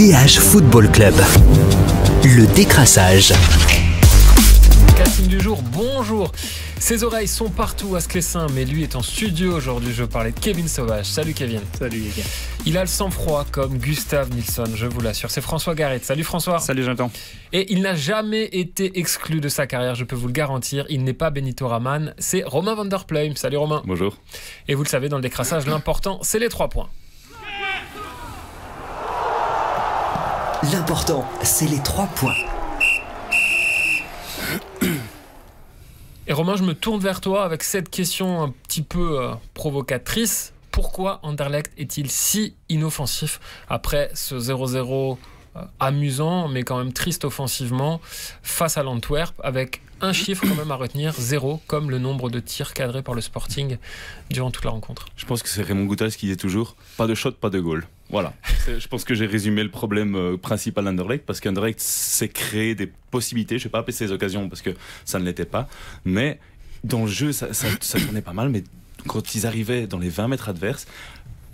TH Football Club. Le décrassage. Casting du jour, bonjour. Ses oreilles sont partout à Sclessin, mais lui est en studio aujourd'hui. Je parlais de Kevin Sauvage. Salut Kevin. Salut les gars. Il a le sang-froid comme Gustav Nilsson, je vous l'assure. C'est François Garrett. Salut François. Salut Jonathan. Et il n'a jamais été exclu de sa carrière, je peux vous le garantir. Il n'est pas Benito Raman, c'est Romain van der Pluijm. Salut Romain. Bonjour. Et vous le savez, dans le décrassage, l'important, c'est les 3 points. L'important, c'est les 3 points. Et Romain, je me tourne vers toi avec cette question un petit peu provocatrice. Pourquoi Anderlecht est-il si inoffensif après ce 0-0 amusant, mais quand même triste offensivement, face à l'Antwerp, avec un chiffre quand même à retenir, 0, comme le nombre de tirs cadrés par le Sporting durant toute la rencontre. Je pense que c'est Raymond Goethals qui disait toujours « pas de shot, pas de goal ». Voilà, je pense que j'ai résumé le problème principal d'Anderlecht, parce qu'Anderlecht s'est créé des possibilités, je ne vais pas appeler ces occasions parce que ça ne l'était pas, mais dans le jeu ça tournait pas mal, mais quand ils arrivaient dans les 20 mètres adverses,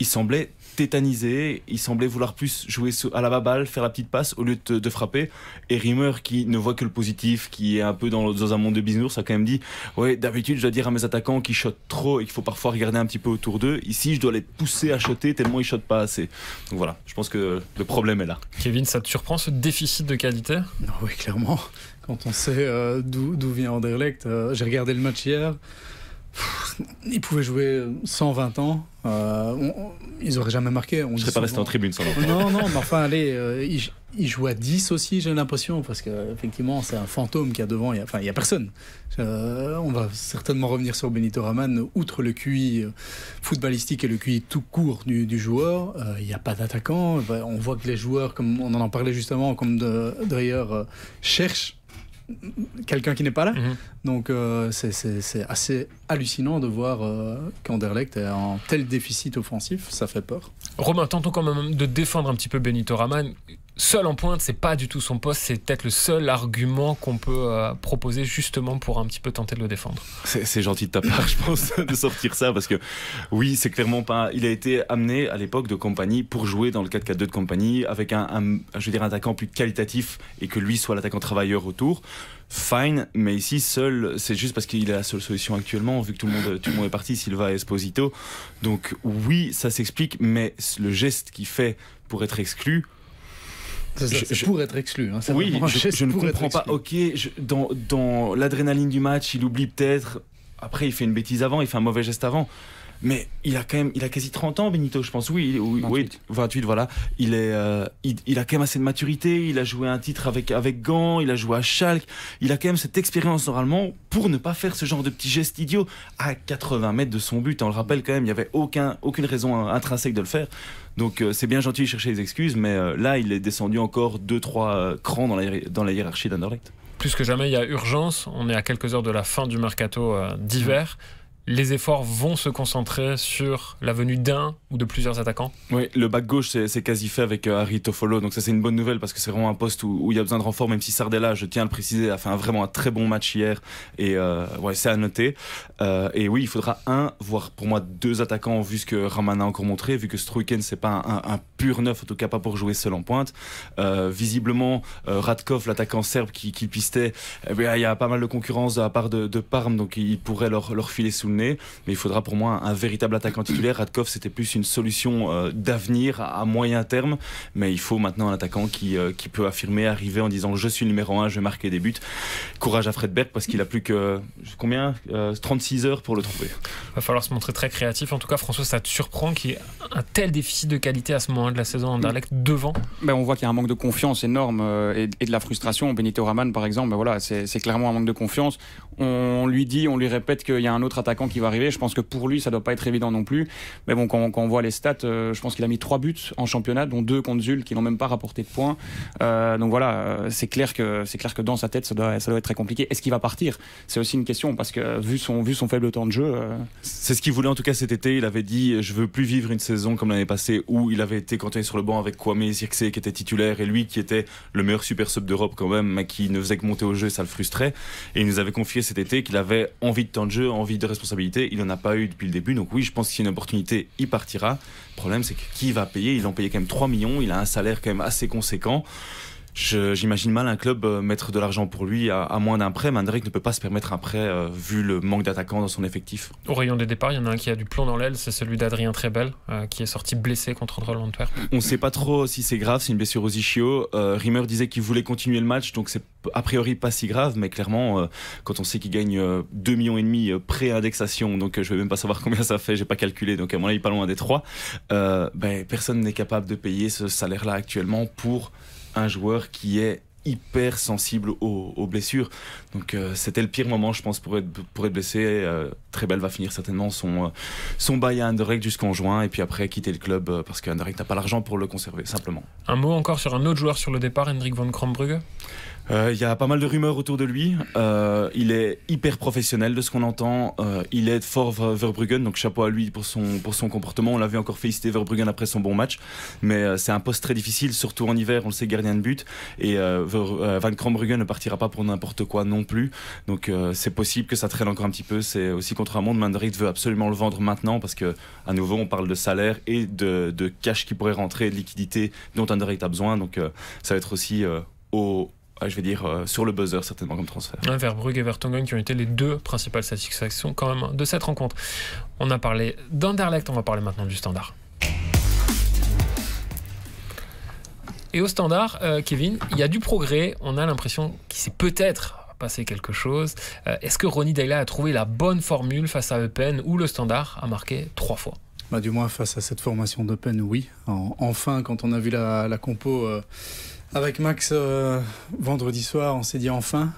ils semblaient tétanisés, ils semblaient vouloir plus jouer à la baballe, faire la petite passe au lieu de frapper. Et Rimmer, qui ne voit que le positif, qui est un peu dans un monde de bisounours, a quand même dit « Ouais, d'habitude, je dois dire à mes attaquants qu'ils shotent trop et qu'il faut parfois regarder un petit peu autour d'eux. Ici, je dois les pousser à shotter tellement ils shotent pas assez. » Donc voilà, je pense que le problème est là. Kevin, ça te surprend ce déficit de qualité ? Non, oui, clairement. Quand on sait d'où vient Anderlecht, j'ai regardé le match hier. Ils pouvaient jouer 120 ans, ils auraient jamais marqué. Je serais pas resté en tribune sans longtemps. Non, mais enfin, allez, ils jouent à 10 aussi, j'ai l'impression, parce qu'effectivement, c'est un fantôme qu'il y a devant, il y a personne. On va certainement revenir sur Benito Raman, outre le QI footballistique et le QI tout court du joueur, il n'y a pas d'attaquant. On voit que les joueurs, comme on en parlait justement, comme Dreyer, cherchent quelqu'un qui n'est pas là. Donc c'est assez hallucinant de voir qu'Anderlecht est en tel déficit offensif, ça fait peur. Romain, tentons quand même de défendre un petit peu Benito Raman. Seul en pointe, c'est pas du tout son poste, c'est peut-être le seul argument qu'on peut proposer justement pour un petit peu tenter de le défendre. C'est gentil de ta part, je pense, de sortir ça, parce que oui, c'est clairement pas... Il a été amené à l'époque de Compagnie pour jouer dans le 4-4-2 de Compagnie avec un attaquant plus qualitatif et que lui soit l'attaquant travailleur autour. Fine, mais ici seul, c'est juste parce qu'il est la seule solution actuellement, vu que tout le monde est parti, Silva et Esposito. Donc oui, ça s'explique, mais le geste qu'il fait pour être exclu... C'est pour être exclu. Hein, oui, je ne comprends pas. Ok, dans l'adrénaline du match, il oublie peut-être. Après, il fait une bêtise avant, il fait un mauvais geste avant. Mais il a quasi 30 ans, Benito, je pense. Oui, 28, voilà. Il a quand même assez de maturité. Il a joué un titre avec Gand, il a joué à Schalke. Il a quand même cette expérience normalement pour ne pas faire ce genre de petits gestes idiots à 80 mètres de son but. On le rappelle quand même, il n'y avait aucune raison intrinsèque de le faire. Donc c'est bien gentil de chercher les excuses, mais là, il est descendu encore 2-3 crans dans la hiérarchie d'Anderlecht. Plus que jamais, il y a urgence. On est à quelques heures de la fin du mercato d'hiver. Les efforts vont se concentrer sur la venue d'un ou de plusieurs attaquants. Oui, le back gauche, c'est quasi fait avec Harry Toffolo, donc ça c'est une bonne nouvelle parce que c'est vraiment un poste où il y a besoin de renfort, même si Sardella, je tiens à le préciser, a fait vraiment un très bon match hier, et c'est à noter. Et oui, il faudra voire pour moi 2 attaquants, vu ce que Raman a encore montré, vu que Struiken c'est pas un pur neuf, en tout cas pas pour jouer seul en pointe. Visiblement, Radkov, l'attaquant serbe qui pistait, il y a pas mal de concurrence de la part de Parme, donc il pourrait leur filer sous le nez, mais il faudra pour moi un véritable attaquant titulaire. Radkov c'était plus une solution d'avenir à moyen terme, mais il faut maintenant un attaquant qui peut affirmer, arriver en disant je suis le numéro 1, je vais marquer des buts. Courage à Fred Berg parce qu'il a plus que 36 heures pour le trouver. Il va falloir se montrer très créatif. En tout cas, François, ça te surprend qu'il y ait un tel déficit de qualité à ce moment de la saison Anderlecht devant? On voit qu'il y a un manque de confiance énorme et de la frustration. Benito Raman par exemple, voilà, c'est clairement un manque de confiance. On lui répète qu'il y a un autre attaquant qui va arriver. Je pense que pour lui ça doit pas être évident non plus, mais bon, quand on voit les stats, je pense qu'il a mis 3 buts en championnat, dont 2 contre Zul qui n'ont même pas rapporté de points, donc voilà, c'est clair que dans sa tête ça doit être très compliqué. Est-ce qu'il va partir? C'est aussi une question, parce que vu son faible temps de jeu, c'est ce qu'il voulait en tout cas cet été. Il avait dit je veux plus vivre une saison comme l'année passée où il avait été cantonné sur le banc avec Kwame Zirkzee qui était titulaire et lui qui était le meilleur super sub d'Europe quand même, mais qui ne faisait que monter au jeu et ça le frustrait. Et il nous avait confié cet été qu'il avait envie de temps de jeu, envie de responsabilité responsabilités, il n'en a pas eu depuis le début. Donc oui, je pense que si une opportunité, il partira. Le problème, c'est que qui va payer? Ils ont payé quand même 3 millions, il a un salaire quand même assez conséquent. J'imagine mal un club mettre de l'argent pour lui à moins d'un prêt, mais Anderlecht ne peut pas se permettre un prêt vu le manque d'attaquants dans son effectif. Au rayon des départs, il y en a un qui a du plomb dans l'aile, c'est celui d'Adrien Trebel, qui est sorti blessé contre Antwerp. On ne sait pas trop si c'est grave, c'est une blessure aux ischios. Rimmer disait qu'il voulait continuer le match, donc c'est a priori pas si grave, mais clairement, quand on sait qu'il gagne 2,5 millions pré-indexation, donc je ne vais même pas savoir combien ça fait, j'ai pas calculé, donc à mon avis pas loin des 3, personne n'est capable de payer ce salaire-là actuellement pour un joueur qui est hyper sensible aux blessures. Donc c'était le pire moment, je pense, pour être blessé. Trebel va finir certainement son bail à Anderlecht jusqu'en juin et puis après quitter le club parce qu'Anderlecht n'a pas l'argent pour le conserver, simplement. Un mot encore sur un autre joueur sur le départ, Hendrik van Krombrugge. Il y a pas mal de rumeurs autour de lui. Il est hyper professionnel de ce qu'on entend. Il aide fort Verbruggen, donc chapeau à lui pour son comportement. On l'a vu encore féliciter Verbruggen après son bon match. Mais c'est un poste très difficile, surtout en hiver, on le sait, gardien de but. Et Van Krombruggen ne partira pas pour n'importe quoi non plus. Donc c'est possible que ça traîne encore un petit peu. C'est aussi contre un monde, Anderlecht veut absolument le vendre maintenant parce que à nouveau on parle de salaire et de cash qui pourrait rentrer, de liquidité dont Anderlecht a besoin. Donc ça va être aussi sur le buzzer certainement comme transfert. Verbrugge et Vertonghen qui ont été les deux principales satisfactions quand même de cette rencontre. On a parlé d'Anderlecht, on va parler maintenant du Standard. Et au Standard, Kevin, il y a du progrès, on a l'impression qu'il s'est peut-être passé quelque chose. Est-ce que Ronny Deila a trouvé la bonne formule face à Eupen où le Standard a marqué 3 fois? Du moins face à cette formation d'Eupen, oui. Enfin, quand on a vu la compo avec Max vendredi soir, on s'est dit enfin.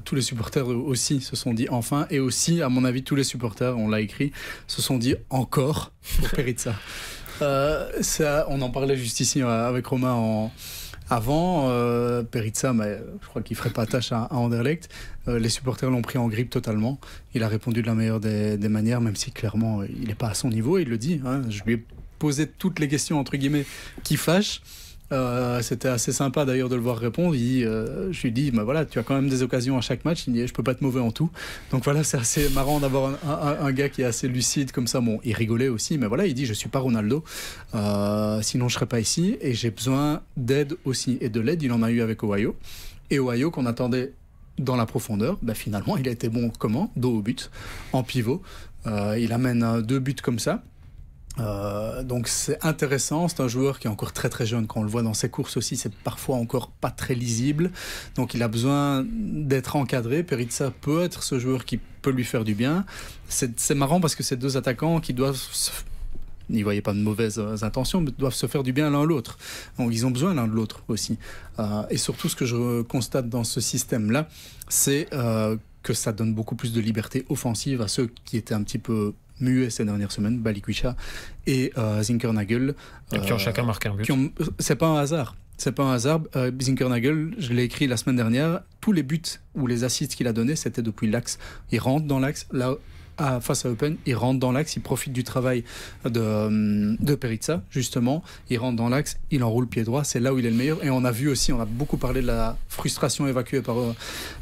Tous les supporters aussi se sont dit enfin. Et aussi, à mon avis, tous les supporters, on l'a écrit, se sont dit encore pour Peritza. On en parlait juste ici avec Romain avant. Peritza, mais je crois qu'il ne ferait pas tâche à Anderlecht. Les supporters l'ont pris en grippe totalement. Il a répondu de la meilleure des manières, même si clairement il n'est pas à son niveau, il le dit. Je lui ai posé toutes les questions entre guillemets qui fâchent. C'était assez sympa d'ailleurs de le voir répondre. Je lui dis voilà, tu as quand même des occasions à chaque match. Il dit je peux pas être mauvais en tout. Donc voilà, c'est assez marrant d'avoir un gars qui est assez lucide comme ça. Bon, il rigolait aussi, mais voilà, il dit je suis pas Ronaldo, sinon je serais pas ici et j'ai besoin d'aide aussi. Et de l'aide, il en a eu avec Ohio. Et Ohio qu'on attendait dans la profondeur, finalement il a été bon dos au but, en pivot. Il amène 2 buts comme ça. Donc c'est intéressant, c'est un joueur qui est encore très très jeune, quand on le voit dans ses courses aussi c'est parfois encore pas très lisible, donc il a besoin d'être encadré. Peritza peut être ce joueur qui peut lui faire du bien. C'est marrant parce que ces deux attaquants qui doivent n'y voyaient pas de mauvaises intentions, mais doivent se faire du bien l'un l'autre. Donc ils ont besoin l'un de l'autre aussi. Et surtout ce que je constate dans ce système-là, c'est que ça donne beaucoup plus de liberté offensive à ceux qui étaient un petit peu muets ces dernières semaines, Balikwisha et Zinkernagel. Et qui ont chacun marqué un but. C'est pas un hasard. C'est pas un hasard. Zinkernagel, je l'ai écrit la semaine dernière, tous les buts ou les assists qu'il a donnés, c'était depuis l'axe. Il rentre dans l'axe, là, face à Eupen, il rentre dans l'axe, il profite du travail de Peritza, justement. Il rentre dans l'axe, il enroule pied droit, c'est là où il est le meilleur. Et on a vu aussi, on a beaucoup parlé de la frustration évacuée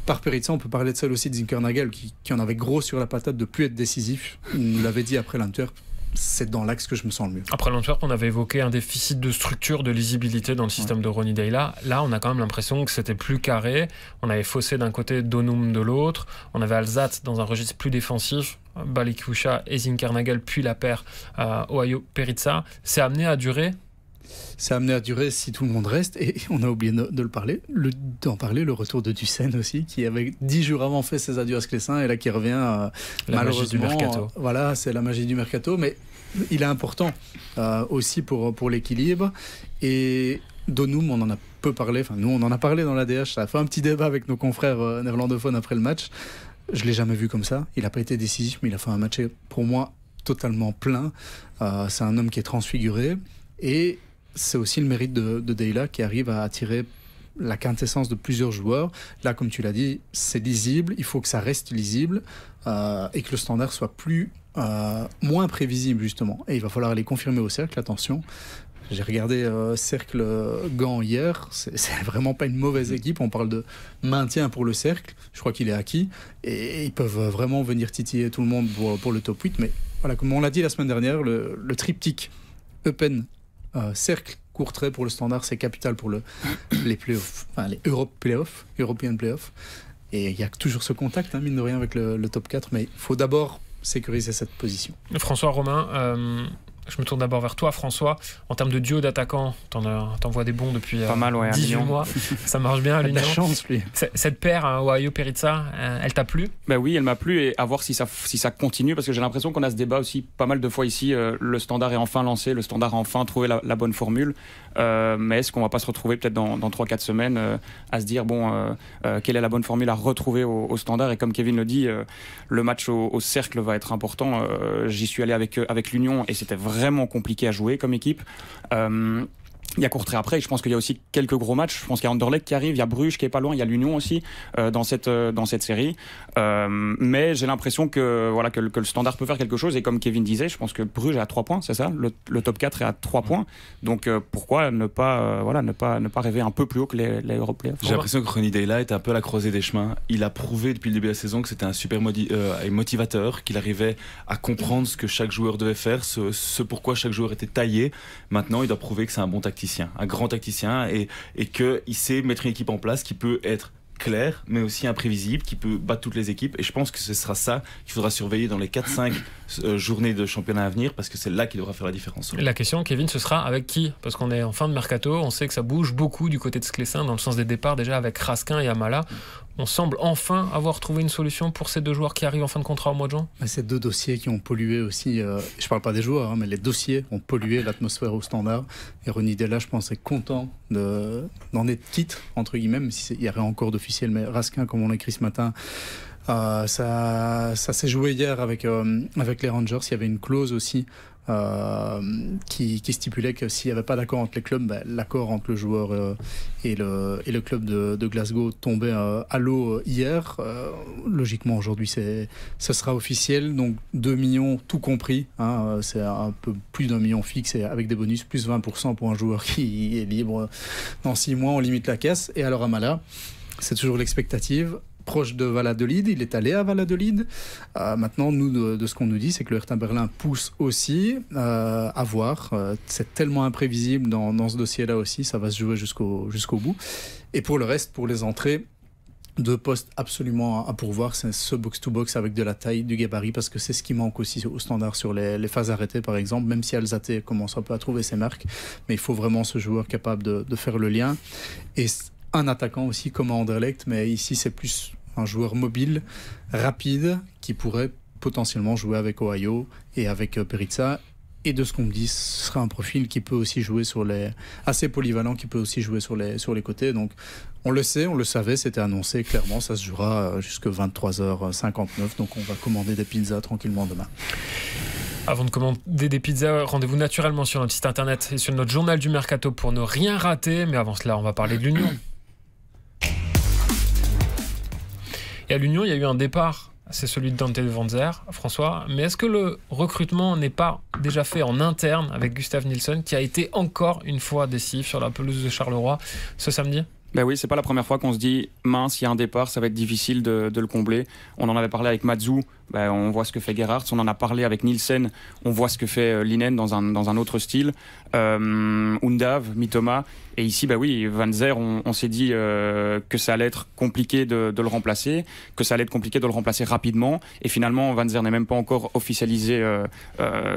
par Peritza. On peut parler de celle aussi de Zinkernagel, qui en avait gros sur la patate de plus être décisif. Il nous l'avait dit après l'Antwerp. C'est dans l'axe que je me sens le mieux. Après l'Antwerp, on avait évoqué un déficit de structure, de lisibilité dans le système de Ronny Deila. Là, on a quand même l'impression que c'était plus carré. On avait Fossé d'un côté, Donum de l'autre. On avait Alzat dans un registre plus défensif, Balikwisha et Zinkernagel, puis la paire Ohio Peritza. C'est amené à durer. C'est amené à durer si tout le monde reste, et on a oublié d'en parler, le retour de Dussen aussi, qui avait 10 jours avant fait ses adieux à Sclessin, et là qui revient malheureusement. Magie du mercato. Voilà, c'est la magie du mercato, mais il est important aussi pour l'équilibre. Et Donum, on en a peu parlé, nous on en a parlé dans l'ADH, ça a fait un petit débat avec nos confrères néerlandophones après le match. Je ne l'ai jamais vu comme ça, il n'a pas été décisif, mais il a fait un match pour moi totalement plein. C'est un homme qui est transfiguré, et c'est aussi le mérite de Deila qui arrive à attirer la quintessence de plusieurs joueurs. Là, comme tu l'as dit, c'est lisible, il faut que ça reste lisible et que le Standard soit moins prévisible justement. Et il va falloir aller confirmer au cercle, attention, J'ai regardé Cercle Gand hier, c'est vraiment pas une mauvaise équipe. On parle de maintien pour le Cercle, je crois qu'il est acquis. Et ils peuvent vraiment venir titiller tout le monde pour le top 8. Mais voilà, comme on l'a dit la semaine dernière, le triptyque Eupen, Cercle, Courtrai pour le Standard, c'est capital pour les playoffs, enfin les European Playoffs. Et il y a toujours ce contact, mine de rien, avec le top 4. Mais il faut d'abord sécuriser cette position. François Romain, je me tourne d'abord vers toi, François. En termes de duo d'attaquants, t'en vois des bons depuis pas mal, 18 mois. Ça marche bien à l'Union. La chance, lui. Cette paire, Ohayo-Peritza, elle t'a plu ? Ben oui, elle m'a plu, et à voir si ça continue, parce que j'ai l'impression qu'on a ce débat aussi pas mal de fois ici. Le Standard est enfin lancé, le Standard a enfin trouvé la bonne formule. Mais est-ce qu'on va pas se retrouver peut-être dans 3-4 semaines à se dire quelle est la bonne formule à retrouver au Standard? Et comme Kevin le dit, le match au Cercle va être important. J'y suis allé avec l'Union et c'était vraiment compliqué à jouer comme équipe. Il y a Courtrai après, je pense qu'il y a aussi quelques gros matchs. Je pense qu'il y a Anderlecht qui arrive, il y a Bruges qui est pas loin, il y a l'Union aussi dans cette série. Mais j'ai l'impression que le Standard peut faire quelque chose, et comme Kevin disait, je pense que Bruges est à 3 points, c'est ça, le top 4 est à 3 points. Donc pourquoi ne pas rêver un peu plus haut que les Européens. J'ai l'impression que Ronny Deila est un peu à la croisée des chemins. Il a prouvé depuis le début de la saison que c'était un super motivateur, qu'il arrivait à comprendre ce que chaque joueur devait faire, ce pourquoi chaque joueur était taillé. Maintenant, il doit prouver que c'est un bon tacticien, un grand tacticien, et qu'il sait mettre une équipe en place qui peut être claire mais aussi imprévisible, qui peut battre toutes les équipes. Et je pense que ce sera ça qu'il faudra surveiller dans les 4-5 journées de championnat à venir, parce que c'est là qu'il devra faire la différence. La question, Kevin, ce sera avec qui? Parce qu'on est en fin de mercato, on sait que ça bouge beaucoup du côté de Sclessin dans le sens des départs, déjà avec Raskin et Amala. On semble enfin avoir trouvé une solution pour ces deux joueurs qui arrivent en fin de contrat au mois de juin. Ces deux dossiers qui ont pollué aussi, je ne parle pas des joueurs, mais les dossiers ont pollué l'atmosphère au Standard. Et Ronny Deila, je pense, est content d'en être quitte, entre guillemets, même s'il y aurait encore d'officiels. Mais Raskin, comme on l'a écrit ce matin, ça s'est joué hier avec les Rangers. Il y avait une clause aussi qui stipulait que s'il n'y avait pas d'accord entre les clubs, l'accord entre le joueur et le club de Glasgow tombait à l'eau hier. Logiquement, aujourd'hui, ce sera officiel. Donc 2 millions tout compris. C'est un peu plus d'1 million fixe et avec des bonus, plus 20% pour un joueur qui est libre dans 6 mois. On limite la caisse. Et alors Amala, c'est toujours l'expectative. Proche de Valladolid, il est allé à Valladolid. Maintenant, nous, de ce qu'on nous dit, c'est que le Hertha Berlin pousse aussi à voir. C'est tellement imprévisible dans ce dossier-là aussi, ça va se jouer jusqu'au bout. Et pour le reste, pour les entrées, 2 postes absolument à pourvoir, c'est ce box-to-box avec de la taille, du gabarit, parce que c'est ce qui manque aussi au Standard sur les phases arrêtées, par exemple, même si Alzate commence un peu à trouver ses marques. Mais il faut vraiment ce joueur capable de faire le lien. Et un attaquant aussi comme à Anderlecht, mais ici c'est plus un joueur mobile, rapide, qui pourrait potentiellement jouer avec Ohayo et avec Peritza. Et de ce qu'on me dit, ce sera un profil qui peut aussi jouer assez polyvalent, qui peut aussi jouer sur les côtés. Donc on le sait, on le savait, c'était annoncé clairement, ça se jouera jusqu'à 23h59. Donc on va commander des pizzas tranquillement demain. Avant de commander des pizzas, rendez-vous naturellement sur notre site internet et sur notre journal du Mercato pour ne rien rater. Mais avant cela, on va parler de l'Union. Et à l'Union, il y a eu un départ, c'est celui de Dante Van Zer, François. Mais est-ce que le recrutement n'est pas déjà fait en interne avec Gustav Nilsson, qui a été encore une fois décisif sur la pelouse de Charleroi ce samedi ? Ben oui, c'est pas la première fois qu'on se dit mince, il y a un départ, ça va être difficile de le combler. On en avait parlé avec Matsu, on voit ce que fait Gerhardt. On en a parlé avec Nielsen, on voit ce que fait Linen dans un autre style. Undav, Mitoma. Et ici, Van Zer, on s'est dit que ça allait être compliqué de le remplacer, que ça allait être compliqué de le remplacer rapidement. Et finalement, Van Zer n'est même pas encore officialisé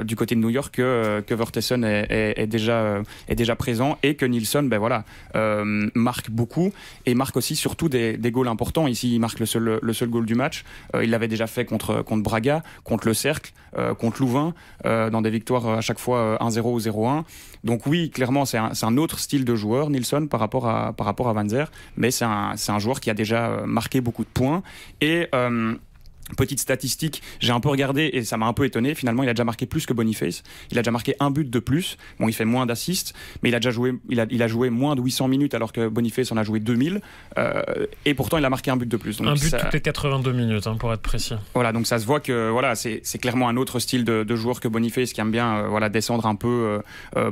du côté de New York que Vertessen est déjà présent, et que Nilsson marque beaucoup, et marque aussi surtout des goals importants. Ici, il marque le seul goal du match. Il l'avait déjà fait contre Braga, contre le Cercle, contre Louvain, dans des victoires à chaque fois 1-0 ou 0-1. Donc oui, clairement, c'est un autre style de joueur, Nilsson, par rapport à Van Zer, mais c'est un joueur qui a déjà marqué beaucoup de points. Et Petite statistique, j'ai un peu regardé et ça m'a un peu étonné. Finalement, il a déjà marqué plus que Boniface. Il a déjà marqué un but de plus. Bon, il fait moins d'assists, mais il a déjà joué, il a joué moins de 800 minutes alors que Boniface en a joué 2000. Et pourtant, il a marqué un but de plus. Donc, un but toutes les 82 minutes, hein, pour être précis. Voilà, donc ça se voit que voilà, c'est clairement un autre style de joueur que Boniface qui aime bien voilà, descendre un peu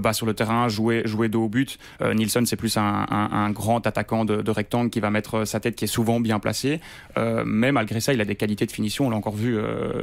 bas sur le terrain, jouer dos au but. Nilsson, c'est plus un grand attaquant de rectangle qui va mettre sa tête qui est souvent bien placée. Mais malgré ça, il a des qualités de finition. On l'a encore vu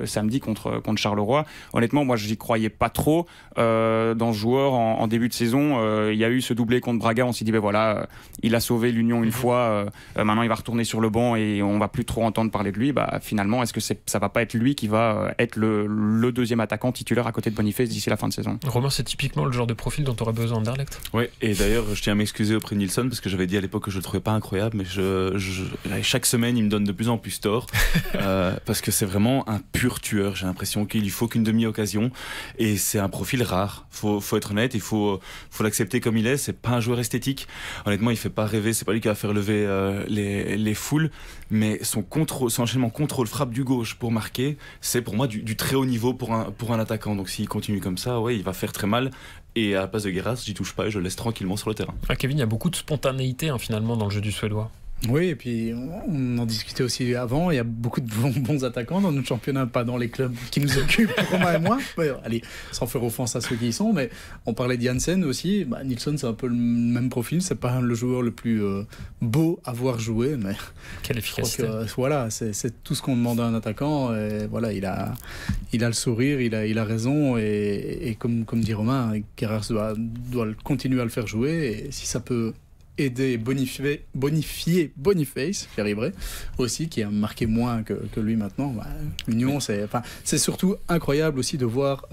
samedi contre Charleroi. Honnêtement, moi, je n'y croyais pas trop dans ce joueur en début de saison. Il y a eu ce doublé contre Braga. On s'est dit, ben voilà, il a sauvé l'Union une fois. Maintenant, il va retourner sur le banc et on va plus trop entendre parler de lui. Bah, finalement, est-ce que ça va pas être lui qui va être le deuxième attaquant titulaire à côté de Boniface d'ici la fin de saison? Romain, c'est typiquement le genre de profil dont tu aurais besoin d'Anderlecht. Oui, et d'ailleurs, je tiens à m'excuser auprès de Nilsson parce que j'avais dit à l'époque que je le trouvais pas incroyable, mais chaque semaine, il me donne de plus en plus tort parce que c'est vraiment un pur tueur. J'ai l'impression qu'il lui faut qu'une demi-occasion et c'est un profil rare. Faut être honnête, il faut l'accepter comme il est. C'est pas un joueur esthétique. Honnêtement, il fait pas rêver. C'est pas lui qui va faire lever les foules, mais son enchaînement contrôle frappe du gauche pour marquer, c'est pour moi du très haut niveau pour un attaquant. Donc s'il continue comme ça, ouais, il va faire très mal. Et à la place de Guéras, j'y touche pas et je le laisse tranquillement sur le terrain. Ah, Kevin, il y a beaucoup de spontanéité finalement dans le jeu du Suédois. Oui, et puis on en discutait aussi avant, il y a beaucoup de bons attaquants dans notre championnat, pas dans les clubs qui nous occupent, Romain et moi. Ouais, allez, sans faire offense à ceux qui y sont, mais on parlait d'Janssen aussi. Nilsson, c'est un peu le même profil, c'est pas le joueur le plus beau à voir jouer, mais quelle efficacité. Voilà, c'est tout ce qu'on demande à un attaquant. Et voilà, il a le sourire, il a raison, et comme dit Romain, Guéras doit continuer à le faire jouer, et si ça peut aider bonifier Boniface, j'y arriverai aussi, qui a marqué moins que lui maintenant. L'Union, c'est surtout incroyable aussi de voir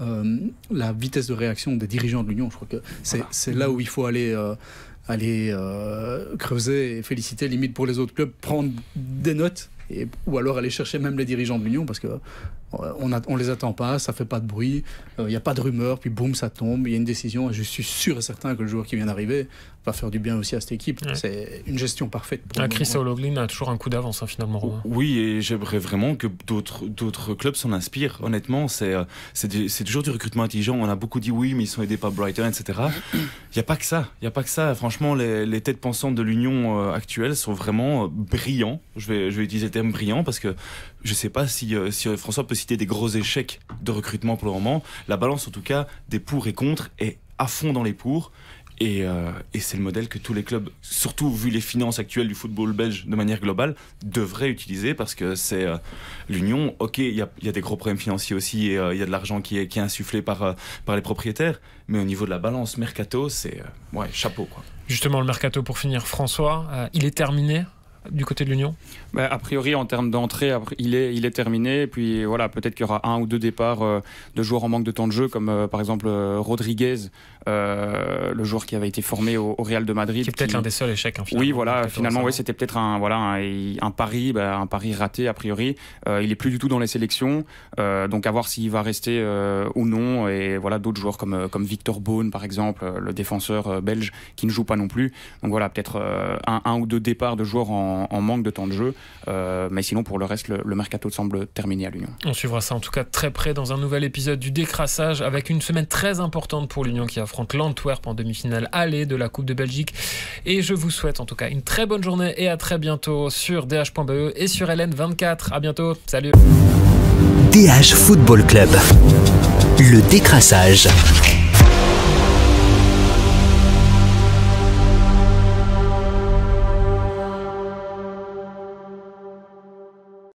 la vitesse de réaction des dirigeants de l'Union. Je crois que c'est là où il faut aller creuser et féliciter, limite pour les autres clubs, prendre des notes, ou alors aller chercher même les dirigeants de l'Union, parce que on les attend pas, ça fait pas de bruit, il n'y a pas de rumeur, puis boum, ça tombe, il y a une décision, et je suis sûr et certain que le joueur qui vient d'arriver va faire du bien aussi à cette équipe. Ouais. C'est une gestion parfaite. Chris O'Loughlin a toujours un coup d'avance, finalement, Romain. Oui, et j'aimerais vraiment que d'autres clubs s'en inspirent. Honnêtement, c'est toujours du recrutement intelligent. On a beaucoup dit oui, mais ils sont aidés par Brighton, etc. Il n'y a pas que ça. Franchement, les têtes pensantes de l'Union actuelle sont vraiment brillants. Je vais utiliser le terme brillant parce que je ne sais pas si François peut citer des gros échecs de recrutement pour le moment. La balance, en tout cas, des pour et contre est à fond dans les pour. Et c'est le modèle que tous les clubs, surtout vu les finances actuelles du football belge de manière globale, devraient utiliser, parce que c'est l'Union. Ok, il y a des gros problèmes financiers aussi, et il y a de l'argent qui est insufflé par les propriétaires, mais au niveau de la balance mercato, c'est chapeau, quoi. Justement, le mercato, pour finir, François, il est terminé du côté de l'Union? A priori, en termes d'entrée, il est terminé. Puis voilà, peut-être qu'il y aura un ou deux départs de joueurs en manque de temps de jeu, comme par exemple Rodriguez, le joueur qui avait été formé au Real de Madrid. Qui est peut-être l'un des seuls échecs. Oui, voilà, finalement, c'était peut-être un pari raté a priori. Il est plus du tout dans les sélections, donc à voir s'il va rester ou non. Et voilà, d'autres joueurs comme Victor Bone, par exemple, le défenseur belge, qui ne joue pas non plus. Donc voilà, peut-être un ou deux départs de joueurs en manque de temps de jeu, mais sinon pour le reste le mercato semble terminé à l'Union. On suivra ça en tout cas très près dans un nouvel épisode du Décrassage, avec une semaine très importante pour l'Union qui affronte l'Antwerp en demi-finale aller de la Coupe de Belgique, et je vous souhaite en tout cas une très bonne journée et à très bientôt sur DH.be et sur LN24. À bientôt, salut. DH Football Club, le Décrassage.